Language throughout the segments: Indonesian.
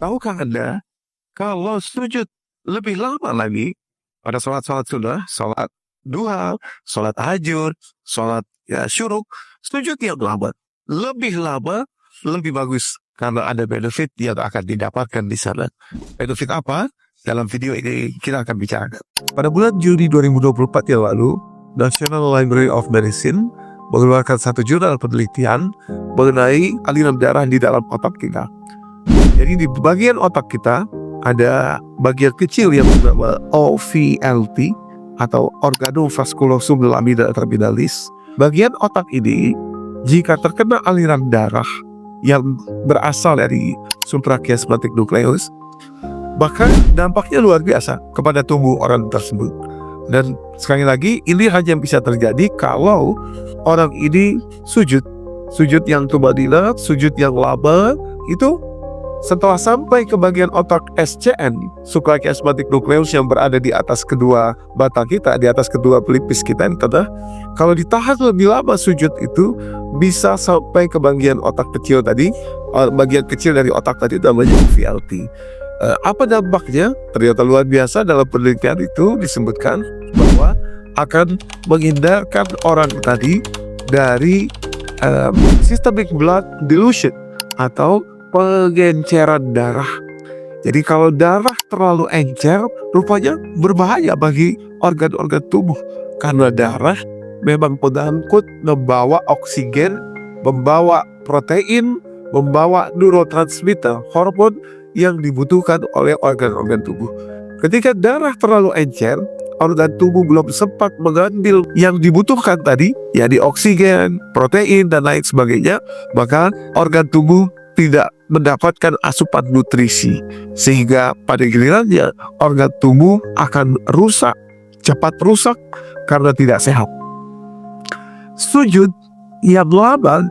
Tahukah Anda, kalau sujud lebih lama lagi pada sholat-sholat sunnah, sholat duha, sholat tahajud, sholat syuruk, sujud yang lama, lebih bagus karena ada benefit yang akan didapatkan di sana. Benefit apa? Dalam video ini kita akan bicarakan. Pada bulan Juni 2024 yang lalu, National Library of Medicine mengeluarkan satu jurnal penelitian mengenai aliran darah di dalam otak kita. Jadi di bagian otak kita ada bagian kecil yang bernama OVLT atau Organum Vasculosum Lamina-Terminalis. Bagian otak ini jika terkena aliran darah yang berasal dari suprachiasmatic nucleus, maka dampaknya luar biasa kepada tubuh orang tersebut. Dan sekali lagi, ini hanya bisa terjadi kalau orang ini sujud yang tumadina, sujud yang lama, itu setelah sampai ke bagian otak SCN, suprachiasmatic nucleus yang berada di atas kedua mata kita, di atas kedua pelipis kita, kalau ditahan lebih lama sujud itu bisa sampai ke bagian otak kecil tadi, bagian kecil dari otak tadi namanya VLT. Apa dampaknya? Ternyata luar biasa. Dalam penelitian itu disebutkan bahwa akan menghindarkan orang tadi dari systemic blood dilution atau pengenceran darah. Jadi kalau darah terlalu encer, rupanya berbahaya bagi organ-organ tubuh. Karena darah memang mengangkut, membawa oksigen, membawa protein, membawa neurotransmitter, hormon yang dibutuhkan oleh organ-organ tubuh. Ketika darah terlalu encer, organ tubuh belum sempat mengambil yang dibutuhkan tadi, yakni oksigen, protein, dan lain sebagainya, maka organ tubuh tidak mendapatkan asupan nutrisi, sehingga pada gilirannya organ tubuh akan rusak, cepat rusak karena tidak sehat. Sujud yang lama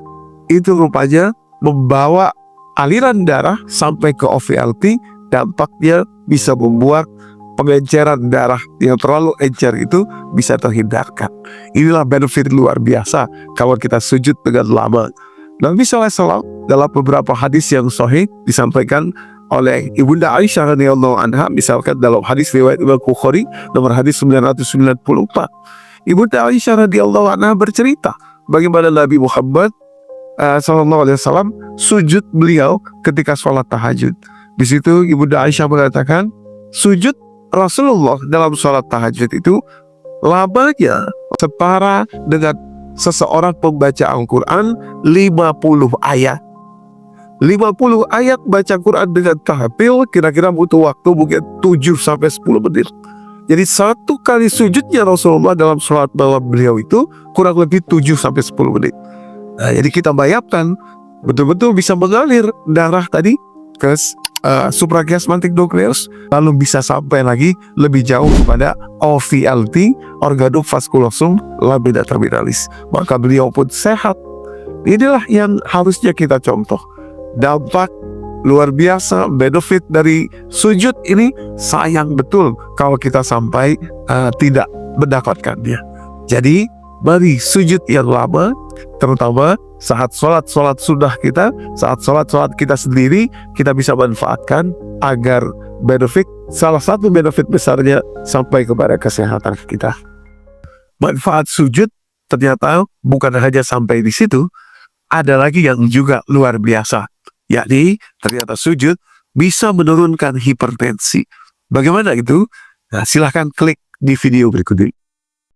itu rupanya membawa aliran darah sampai ke OVLT, dampaknya bisa membuat pengenceran darah yang terlalu encer itu bisa terhindarkan. Inilah benefit luar biasa kalau kita sujud dengan lama. Nabi SAW dalam beberapa hadis yang sahih disampaikan oleh Ibunda Aisyah radhiyallahu anha, misalkan dalam hadis riwayat Imam Bukhari nomor hadis 994, Ibunda Aisyah radhiyallahu anha bercerita bagaimana Nabi Muhammad SAW sujud beliau ketika sholat tahajud. Di situ Ibunda Aisyah mengatakan sujud Rasulullah dalam sholat tahajud itu lamanya setara dengan seseorang pembaca Al-Quran 50 ayat. 50 ayat baca Quran dengan tahapil kira-kira butuh waktu mungkin 7-10 menit. Jadi satu kali sujudnya Rasulullah dalam sholat malam beliau itu kurang lebih 7-10 menit. Nah, jadi kita bayangkan betul-betul bisa mengalir darah tadi ke suprachiasmatic nucleus, lalu bisa sampai lagi lebih jauh kepada OVLT, Organum Vasculosum Lamina-Terminalis. Maka beliau pun sehat. Inilah yang harusnya kita contoh. Dampak luar biasa, benefit dari sujud ini sayang betul kalau kita sampai tidak mendapatkannya. Jadi mari sujud yang lama, terutama saat sholat sunnah kita, saat sholat kita sendiri, kita bisa manfaatkan agar benefit, salah satu benefit besarnya sampai kepada kesehatan kita. Manfaat sujud ternyata bukan hanya sampai di situ, ada lagi yang juga luar biasa, yakni ternyata sujud bisa menurunkan hipertensi. Bagaimana itu? Nah, silahkan klik di video berikut ini.